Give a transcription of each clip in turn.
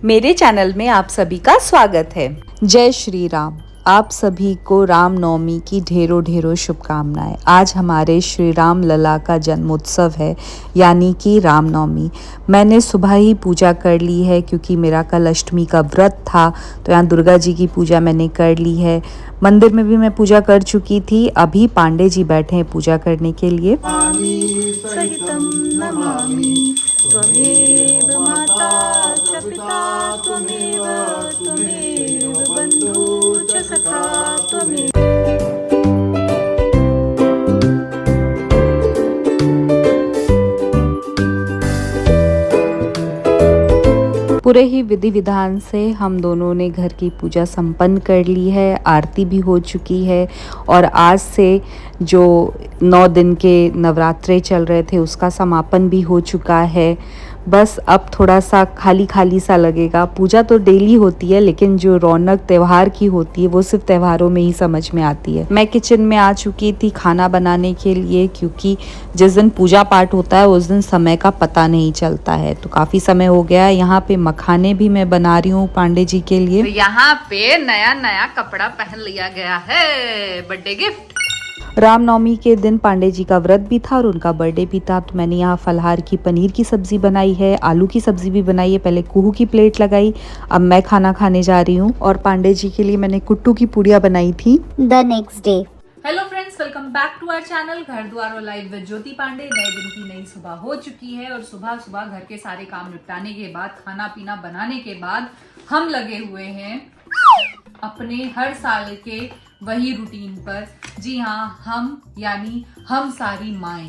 मेरे चैनल में आप सभी का स्वागत है। जय श्री राम। आप सभी को रामनवमी की ढेरों ढेरों शुभकामनाएं। आज हमारे श्री राम लला का जन्मोत्सव है, यानी कि रामनवमी। मैंने सुबह ही पूजा कर ली है क्योंकि मेरा कल अष्टमी का व्रत था, तो यहाँ दुर्गा जी की पूजा मैंने कर ली है। मंदिर में भी मैं पूजा कर चुकी थी। अभी पांडे जी बैठे हैं पूजा करने के लिए। सहितं नमामि त्वमेव माता च पिता त्वमेव बन्धु च सखा त्वमेव। पूरे ही विधि विधान से हम दोनों ने घर की पूजा संपन्न कर ली है। आरती भी हो चुकी है और आज से जो 9 दिन के नवरात्रे चल रहे थे उसका समापन भी हो चुका है। बस अब थोड़ा सा खाली खाली सा लगेगा। पूजा तो डेली होती है, लेकिन जो रौनक त्यौहार की होती है वो सिर्फ त्योहारों में ही समझ में आती है। मैं किचन में आ चुकी थी खाना बनाने के लिए, क्योंकि जिस दिन पूजा पाठ होता है उस दिन समय का पता नहीं चलता है। तो काफ़ी समय हो गया है। यहाँ पे मखाने भी मैं बना रही हूँ पांडे जी के लिए। तो यहाँ पे नया नया कपड़ा पहन लिया गया है, बर्थडे गिफ्ट। रामनवमी के दिन पांडे जी का व्रत भी था और उनका बर्थडे भी था, तो मैंने यहाँ फलाहार की पनीर की सब्जी बनाई है, आलू की सब्जी भी बनाई है। पहले कुहू की प्लेट लगाई, अब मैं खाना खाने जा रही हूँ। और पांडे जी के लिए मैंने कुट्टू की पूड़ियाँ बनाई थी the next day. Hello friends, welcome back to our channel Ghar Dwar और लाइव विद ज्योति पांडे। नए दिन की नई सुबह हो चुकी है और सुबह सुबह घर के सारे काम निपटाने के बाद, खाना पीना बनाने के बाद हम लगे हुए हैं अपने हर साल के वही रूटीन पर। जी हाँ, हम यानी हम सारी माएँ।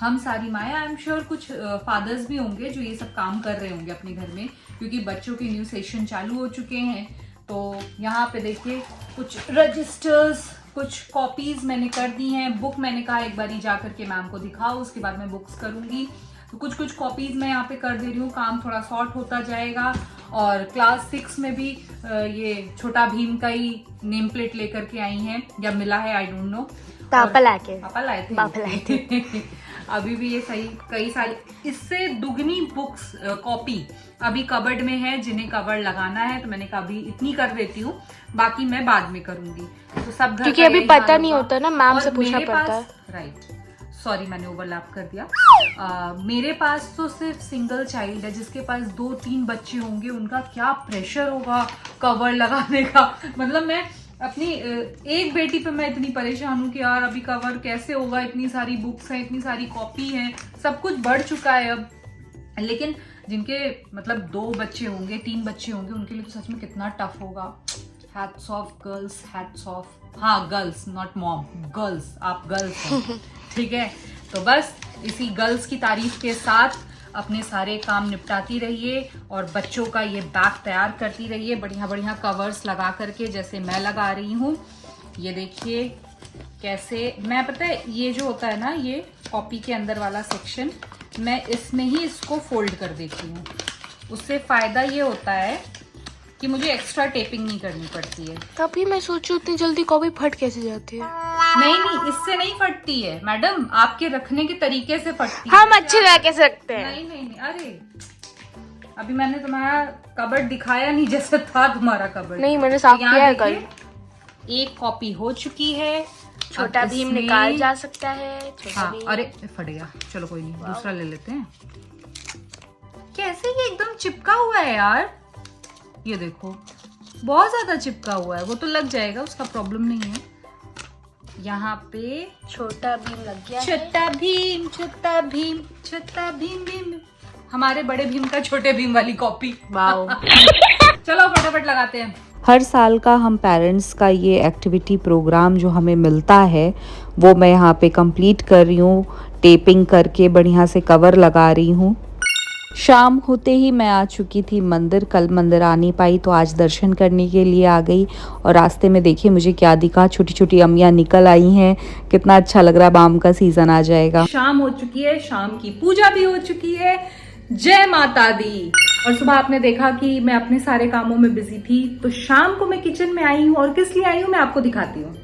आई एम श्योर कुछ फादर्स भी होंगे जो ये सब काम कर रहे होंगे अपने घर में, क्योंकि बच्चों के न्यू सेशन चालू हो चुके हैं। तो यहाँ पे देखिए कुछ रजिस्टर्स, कुछ कॉपीज मैंने कर दी हैं। बुक मैंने कहा एक बारी जा करके मैम को दिखाओ, उसके बाद मैं बुक्स करूंगी। तो कुछ कॉपीज मैं यहाँ पे कर दे रही हूँ, काम थोड़ा सॉर्ट होता जाएगा। और क्लास 6 में भी ये छोटा भीम का ही नेम प्लेट लेकर के आई हैं, या मिला है, आई डोंट नो। पापा लाए थे अभी भी ये सही कई सारी इससे दुगनी बुक्स कॉपी अभी कबर्ड में है, जिन्हें कवर लगाना है। तो मैंने कहा अभी इतनी कर देती हूँ, बाकी मैं बाद में करूंगी। तो सब घर क्योंकि अभी पता नहीं होता ना, मैम से पूछना पड़ता है। राइट, सॉरी मैंने ओवरलैप कर दिया। मेरे पास तो सिर्फ सिंगल चाइल्ड है, जिसके पास 2-3 बच्चे होंगे उनका क्या प्रेशर होगा कवर लगाने का। मतलब मैं अपनी एक बेटी पे मैं इतनी परेशान हूँ कि यार अभी कवर कैसे होगा, इतनी सारी बुक्स हैं, इतनी सारी कॉपी हैं, सब कुछ बढ़ चुका है अब। लेकिन जिनके मतलब 2 बच्चे होंगे, 3 बच्चे होंगे, उनके लिए तो सच में कितना टफ होगा। Hats off girls, hats off. हाँ, गर्ल्स, नॉट मॉम, गर्ल्स। आप गर्ल्स हैं, ठीक है। तो बस इसी गर्ल्स की तारीफ के साथ अपने सारे काम निपटाती रहिए और बच्चों का ये बैग तैयार करती रहिए, बढ़िया बढ़िया कवर्स लगा करके, जैसे मैं लगा रही हूँ। ये देखिए कैसे मैं, पता है ये जो होता है ना, ये कॉपी के अंदर वाला सेक्शन, मैं इसमें ही इसको फोल्ड कर देती हूँ। उससे फायदा ये होता है कि मुझे एक्स्ट्रा टेपिंग नहीं करनी पड़ती है। तभी मैं सोचूं इतनी जल्दी कॉपी फट कैसे जाती है। नहीं, इससे नहीं फटती है मैडम, आपके रखने के तरीके से फटती है। हम अच्छे रह कैसे रखते हैं। नहीं, अरे अभी मैंने तुम्हारा कबर्ड दिखाया नहीं, जैसे था तुम्हारा कबर्ड। नहीं, मैंने साफ किया है कल। एक कॉपी हो चुकी है, छोटा भीम निकाल जा सकता है। हाँ, अरे फट गया, चलो कोई नहीं, दूसरा ले लेते हैं। कैसे ये एकदम चिपका हुआ है यार, ये देखो बहुत ज्यादा चिपका हुआ है। वो तो लग जाएगा, उसका प्रॉब्लम नहीं है। यहाँ पे छोटा भीम लग गया। छोटा भीम भीम, हमारे बड़े भीम का छोटे भीम वाली कॉपी। वाओ। चलो फटाफट लगाते हैं। हर साल का हम पेरेंट्स का ये एक्टिविटी प्रोग्राम जो हमें मिलता है वो मैं यहाँ पे कंप्लीट कर रही हूँ। टेपिंग करके बढ़िया से कवर लगा रही हूँ। शाम होते ही मैं आ चुकी थी मंदिर। कल मंदिर आ नहीं पाई तो आज दर्शन करने के लिए आ गई। और रास्ते में देखिए मुझे क्या दिखा, छोटी छोटी अम्मियाँ निकल आई हैं। कितना अच्छा लग रहा है, आम का सीजन आ जाएगा। शाम हो चुकी है, शाम की पूजा भी हो चुकी है। जय माता दी। और सुबह आपने देखा कि मैं अपने सारे कामों में बिजी थी, तो शाम को मैं किचन में आई हूँ। और किस लिए आई हूँ मैं आपको दिखाती हूँ।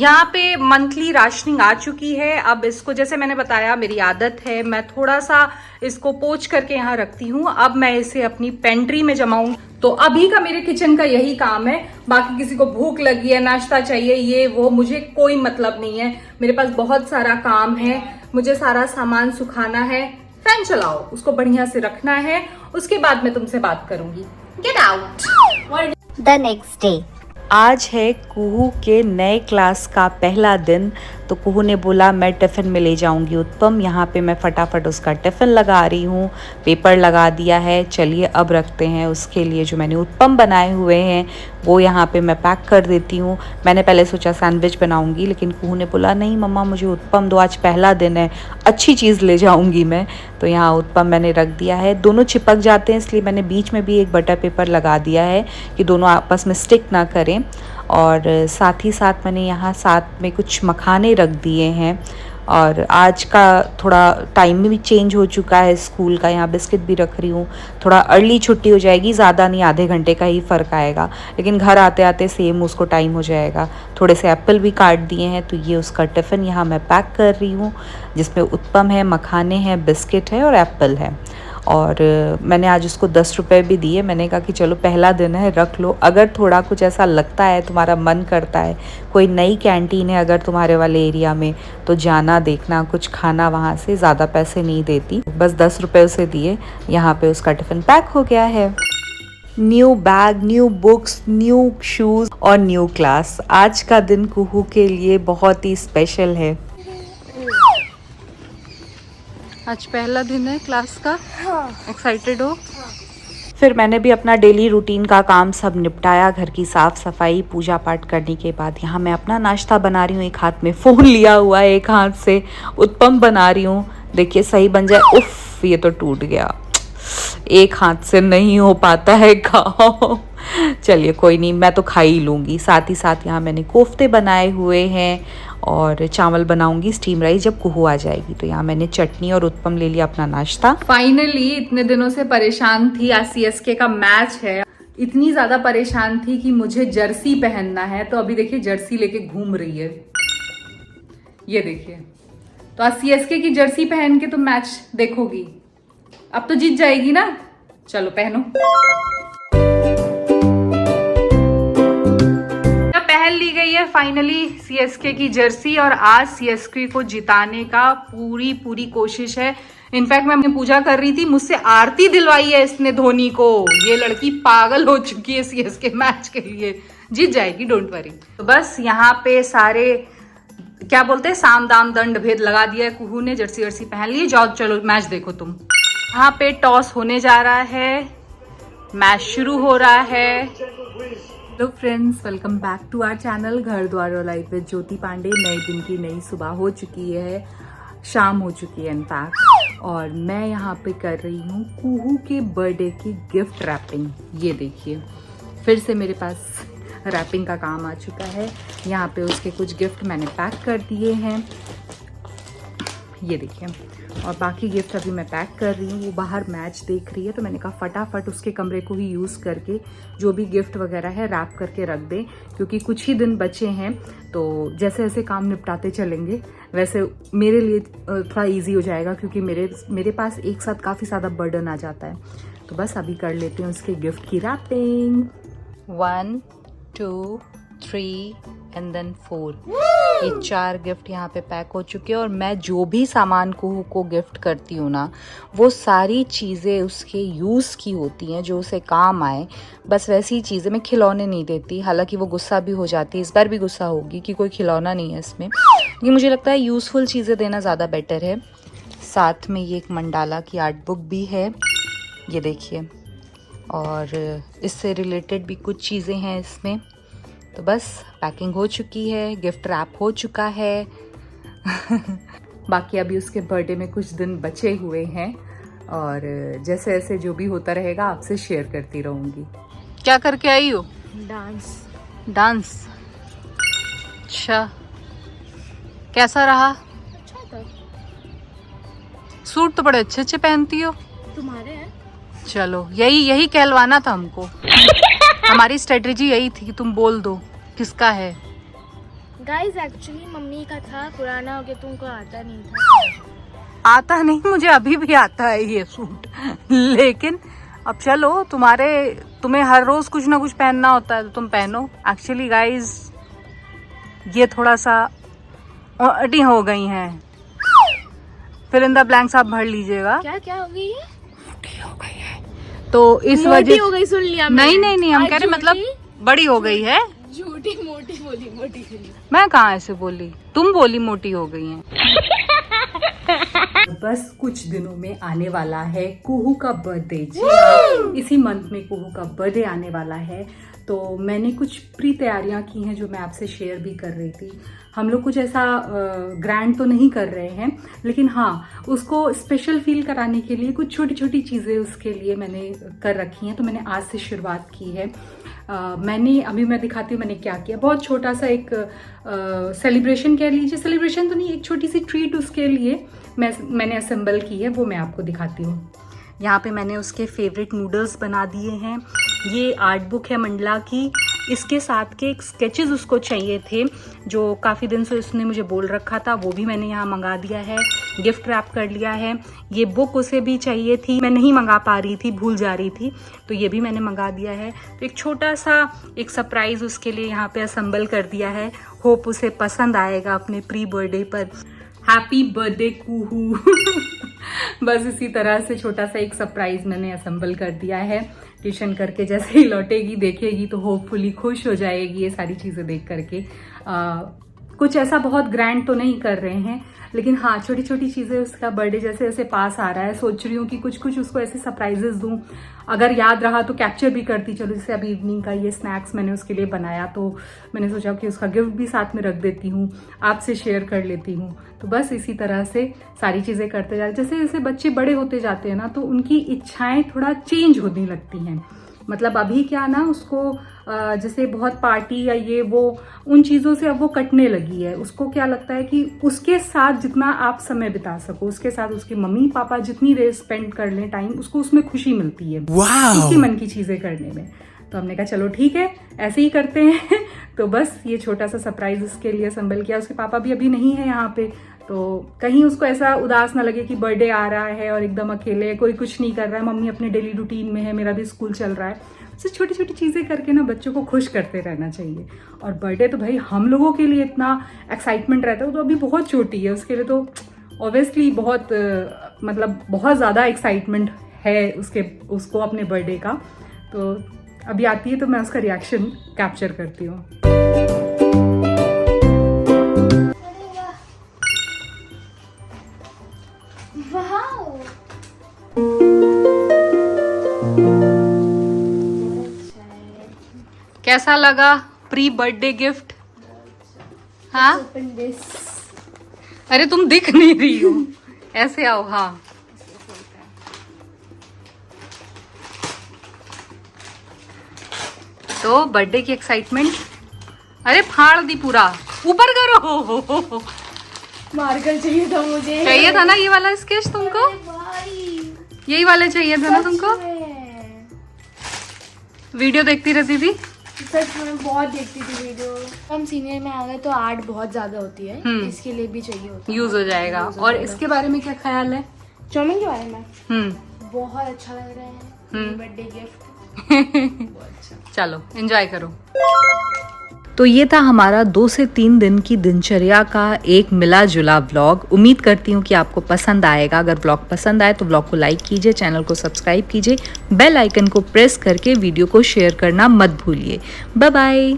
यहाँ पे मंथली राशनिंग आ चुकी है। अब इसको जैसे मैंने बताया मेरी आदत है, मैं थोड़ा सा इसको पोंछ करके यहाँ रखती हूँ। अब मैं इसे अपनी पेंट्री में जमाऊं। तो अभी का मेरे किचन का यही काम है। बाकी किसी को भूख लगी है, नाश्ता चाहिए, ये वो, मुझे कोई मतलब नहीं है। मेरे पास बहुत सारा काम है, मुझे सारा सामान सुखाना है। फैन चलाओ, उसको बढ़िया से रखना है, उसके बाद मैं तुमसे बात करूंगी। Get out. The next day. आज है कुहू के नए क्लास का पहला दिन। तो कुहू ने बोला मैं टिफ़िन में ले जाऊंगी उत्पम। यहाँ पे मैं फटाफट उसका टिफ़िन लगा रही हूँ, पेपर लगा दिया है। चलिए अब रखते हैं उसके लिए जो मैंने उत्पम बनाए हुए हैं वो यहाँ पे मैं पैक कर देती हूँ। मैंने पहले सोचा सैंडविच बनाऊंगी, लेकिन कुहू ने बोला नहीं मम्मा मुझे उत्पम दो, आज पहला दिन है, अच्छी चीज़ ले जाऊँगी मैं। तो यहाँ उत्पम मैंने रख दिया है। दोनों चिपक जाते हैं इसलिए मैंने बीच में भी एक बटर पेपर लगा दिया है कि दोनों आपस में स्टिक ना करें। और साथ ही साथ मैंने यहाँ साथ में कुछ मखाने रख दिए हैं। और आज का थोड़ा टाइम भी चेंज हो चुका है स्कूल का। यहाँ बिस्किट भी रख रही हूँ। थोड़ा अर्ली छुट्टी हो जाएगी, ज़्यादा नहीं, आधे घंटे का ही फ़र्क आएगा, लेकिन घर आते आते सेम उसको टाइम हो जाएगा। थोड़े से एप्पल भी काट दिए हैं। तो ये उसका टिफ़िन यहाँ मैं पैक कर रही हूँ, जिसमें उत्पम है, मखाने हैं, बिस्किट है और एप्पल है। और मैंने आज उसको 10 रुपये भी दिए। मैंने कहा कि चलो पहला दिन है, रख लो। अगर थोड़ा कुछ ऐसा लगता है, तुम्हारा मन करता है, कोई नई कैंटीन है अगर तुम्हारे वाले एरिया में, तो जाना, देखना, कुछ खाना वहाँ से। ज़्यादा पैसे नहीं देती, बस 10 रुपये उसे दिए। यहाँ पे उसका टिफ़िन पैक हो गया है। New bag, new books, new shoes और न्यू क्लास। आज का दिन कुहू के लिए बहुत ही स्पेशल है। आज पहला दिन है क्लास का। एक्साइटेड हो? फिर मैंने भी अपना डेली रूटीन का काम सब निपटाया, घर की साफ़ सफाई, पूजा पाठ करने के बाद यहाँ मैं अपना नाश्ता बना रही हूँ। एक हाथ में फ़ोन लिया हुआ है, एक हाथ से उत्पम बना रही हूँ। देखिए सही बन जाए। उफ, ये तो टूट गया, एक हाथ से नहीं हो पाता है काम। चलिए कोई नहीं, मैं तो खा ही लूँगी। साथ ही साथ यहाँ मैंने कोफ्ते बनाए हुए हैं और चावल बनाऊंगी स्टीम राइस जब कुहू आ जाएगी। तो यहाँ मैंने चटनी और उत्पम ले लिया अपना नाश्ता। फाइनली इतने दिनों से परेशान थी, आज CSK का मैच है। इतनी ज्यादा परेशान थी कि मुझे जर्सी पहनना है। तो अभी देखिए जर्सी लेके घूम रही है, ये देखिए। तो आज CSK की जर्सी पहन के तुम मैच देखोगी। अब तो जीत जाएगी ना, चलो पहनो। पहन ली गई है फाइनली CSK की जर्सी और आज CSK को जिताने का पूरी कोशिश है। इनफैक्ट मैं अपनी पूजा कर रही थी, मुझसे आरती दिलवाई है इसने धोनी को। ये लड़की पागल हो चुकी है CSK मैच के लिए। जीत जाएगी, डोंट वरी। तो बस यहाँ पे सारे क्या बोलते हैं, साम दाम दंड भेद लगा दिया है। कुहू ने जर्सी वर्सी पहन ली, जाओ चलो मैच देखो तुम। यहाँ पे टॉस होने जा रहा है, मैच शुरू हो रहा है। Hello friends, welcome back to our channel Ghar Dwar और लाइफ विद ज्योति पांडे। नए दिन की नई सुबह हो चुकी है, शाम हो चुकी है इनफैक्ट, और मैं यहाँ पे कर रही हूँ कुहू के बर्थडे की गिफ्ट रैपिंग। ये देखिए फिर से मेरे पास रैपिंग का काम आ चुका है। यहाँ पे उसके कुछ गिफ्ट मैंने पैक कर दिए हैं, ये देखिए। और बाकी गिफ्ट अभी मैं पैक कर रही हूँ। वो बाहर मैच देख रही है, तो मैंने कहा फटाफट उसके कमरे को ही यूज़ करके जो भी गिफ्ट वगैरह है रैप करके रख दें, क्योंकि कुछ ही दिन बचे हैं। तो जैसे जैसे काम निपटाते चलेंगे वैसे मेरे लिए थोड़ा इजी हो जाएगा, क्योंकि मेरे पास एक साथ काफ़ी ज़्यादा बर्डन आ जाता है। तो बस अभी कर लेते हैं उसके गिफ्ट की रैपिंग। 1 2 3 and then 4। ये 4 गिफ्ट यहाँ पे पैक हो चुके हैं। और मैं जो भी सामान कुहू को गिफ्ट करती हूँ ना, वो सारी चीज़ें उसके यूज़ की होती हैं, जो उसे काम आए। बस वैसी चीज़ें मैं खिलौने नहीं देती। हालांकि वो गुस्सा भी हो जाती है, इस बार भी गुस्सा होगी कि कोई खिलौना नहीं है इसमें। ये मुझे लगता है यूज़फुल चीज़ें देना ज़्यादा बेटर है। साथ में ये एक मंडाला की आर्ट बुक भी है, ये देखिए। और इससे रिलेटेड भी कुछ चीज़ें हैं इसमें। तो बस पैकिंग हो चुकी है, गिफ्ट रैप हो चुका है। बाकी अभी उसके बर्थडे में कुछ दिन बचे हुए हैं, और जैसे जैसे जो भी होता रहेगा आपसे शेयर करती रहूँगी। क्या करके आई हो? डांस। अच्छा, कैसा रहा? अच्छा था। सूट तो बड़े अच्छे अच्छे पहनती हो। तुम्हारे हैं? चलो यही कहलवाना था हमको। हमारी स्ट्रेटेजी यही थी कि तुम बोल दो किसका है। गाइस एक्चुअली मम्मी का था, पुराना हो गया, तुमको आता नहीं था। आता नहीं, मुझे अभी भी आता है ये सूट। लेकिन अब चलो, तुम्हें हर रोज कुछ ना कुछ पहनना होता है तो तुम पहनो। एक्चुअली गाइज ये थोड़ा सा अटी हो गई हैं, फिर इन द ब्लैंक्स आप भर लीजिएगा। क्या क्या हो गई है? मोटी हो गई है तो इस वजह हो गई, सुन लिया नहीं हम कह रहे मतलब बड़ी हो गई है। झूठी मोटी बोली, मोटी बोली। मैं कहाँ ऐसे बोली, तुम बोली मोटी हो गई हैं। बस कुछ दिनों में आने वाला है कुहू का बर्थडे। जी हाँ, इसी मंथ में कुहू का बर्थडे आने वाला है, तो मैंने कुछ प्री तैयारियां की हैं जो मैं आपसे शेयर भी कर रही थी। हम लोग कुछ ऐसा ग्रैंड तो नहीं कर रहे हैं, लेकिन हाँ उसको स्पेशल फील कराने के लिए कुछ छोटी छोटी चीज़ें उसके लिए मैंने कर रखी हैं। तो मैंने आज से शुरुआत की है। मैं दिखाती हूँ मैंने क्या किया। बहुत छोटा सा एक सेलिब्रेशन कह लीजिए, सेलिब्रेशन तो नहीं, एक छोटी सी ट्रीट उसके लिए मैंने असेंबल की है, वो मैं आपको दिखाती हूँ। यहाँ पे मैंने उसके फेवरेट नूडल्स बना दिए हैं। ये आर्ट बुक है मंडला की, इसके साथ के एक स्केचेस उसको चाहिए थे जो काफ़ी दिन से उसने मुझे बोल रखा था, वो भी मैंने यहाँ मंगा दिया है, गिफ्ट रैप कर लिया है। ये बुक उसे भी चाहिए थी, मैं नहीं मंगा पा रही थी, भूल जा रही थी, तो ये भी मैंने मंगा दिया है। तो एक छोटा सा एक सरप्राइज़ उसके लिए यहाँ पे असेंबल कर दिया है। होप उसे पसंद आएगा अपने प्री बर्थडे पर। हैप्पी बर्थडे कुहू। बस इसी तरह से छोटा सा एक सरप्राइज मैंने असेंबल कर दिया है। ट्यूशन करके जैसे ही लौटेगी देखेगी तो होपफुली खुश हो जाएगी ये सारी चीज़ें देख करके। कुछ ऐसा बहुत ग्रैंड तो नहीं कर रहे हैं, लेकिन हाँ छोटी छोटी चीज़ें, उसका बर्थडे जैसे जैसे पास आ रहा है सोच रही हूँ कि कुछ कुछ उसको ऐसे सरप्राइजेस दूँ। अगर याद रहा तो कैप्चर भी करती चलो। जैसे अभी इवनिंग का ये स्नैक्स मैंने उसके लिए बनाया, तो मैंने सोचा कि उसका गिफ्ट भी साथ में रख देती हूँ, आपसे शेयर कर लेती हूँ। तो बस इसी तरह से सारी चीज़ें करते जा, जैसे जैसे बच्चे बड़े होते जाते हैं ना तो उनकी इच्छाएं थोड़ा चेंज होने लगती हैं। मतलब अभी क्या ना उसको जैसे बहुत पार्टी या ये वो उन चीज़ों से अब वो कटने लगी है। उसको क्या लगता है कि उसके साथ जितना आप समय बिता सको, उसके साथ उसके मम्मी पापा जितनी देर स्पेंड कर लें टाइम, उसको उसमें खुशी मिलती है उसकी मन की चीज़ें करने में। तो हमने कहा चलो ठीक है ऐसे ही करते हैं। तो बस ये छोटा सा सरप्राइज उसके लिए असेंबल किया। उसके पापा भी अभी नहीं है यहाँ पे, तो कहीं उसको ऐसा उदास ना लगे कि बर्थडे आ रहा है और एकदम अकेले, कोई कुछ नहीं कर रहा है, मम्मी अपने डेली रूटीन में है, मेरा भी स्कूल चल रहा है। तो छोटी छोटी चीज़ें करके ना बच्चों को खुश करते रहना चाहिए। और बर्थडे तो भाई हम लोगों के लिए इतना एक्साइटमेंट रहता है, वो तो अभी बहुत छोटी है, उसके लिए तो ऑब्वियसली बहुत मतलब बहुत ज़्यादा एक्साइटमेंट है उसको अपने बर्थडे का। तो अभी आती है तो मैं उसका रिएक्शन कैप्चर करती हूँ। कैसा लगा प्री बर्थडे गिफ्ट? हाँ अरे तुम दिख नहीं रही हो, ऐसे आओ। हाँ तो बर्थडे की एक्साइटमेंट, अरे फाड़ दी पूरा, ऊपर करो। मार्कर चाहिए था मुझे, चाहिए था ना ये वाला स्केच तुमको, यही वाला चाहिए था ना तुमको। वीडियो देखती रहती थी, सच में बहुत देखती थी वीडियो। हम सीनियर में आ गए तो आर्ट बहुत ज्यादा होती है, इसके लिए भी चाहिए होता है, यूज हो जाएगा। और इसके बारे में क्या ख्याल है? चाउमीन के बारे में बहुत अच्छा लग रहा है बर्थडे गिफ्ट। चलो एंजॉय करो। तो ये था हमारा 2 से 3 दिन की दिनचर्या का एक मिला जुला व्लॉग। उम्मीद करती हूँ कि आपको पसंद आएगा। अगर व्लॉग पसंद आए तो व्लॉग को लाइक कीजिए, चैनल को सब्सक्राइब कीजिए, बेल आइकन को प्रेस करके वीडियो को शेयर करना मत भूलिए। Bye bye.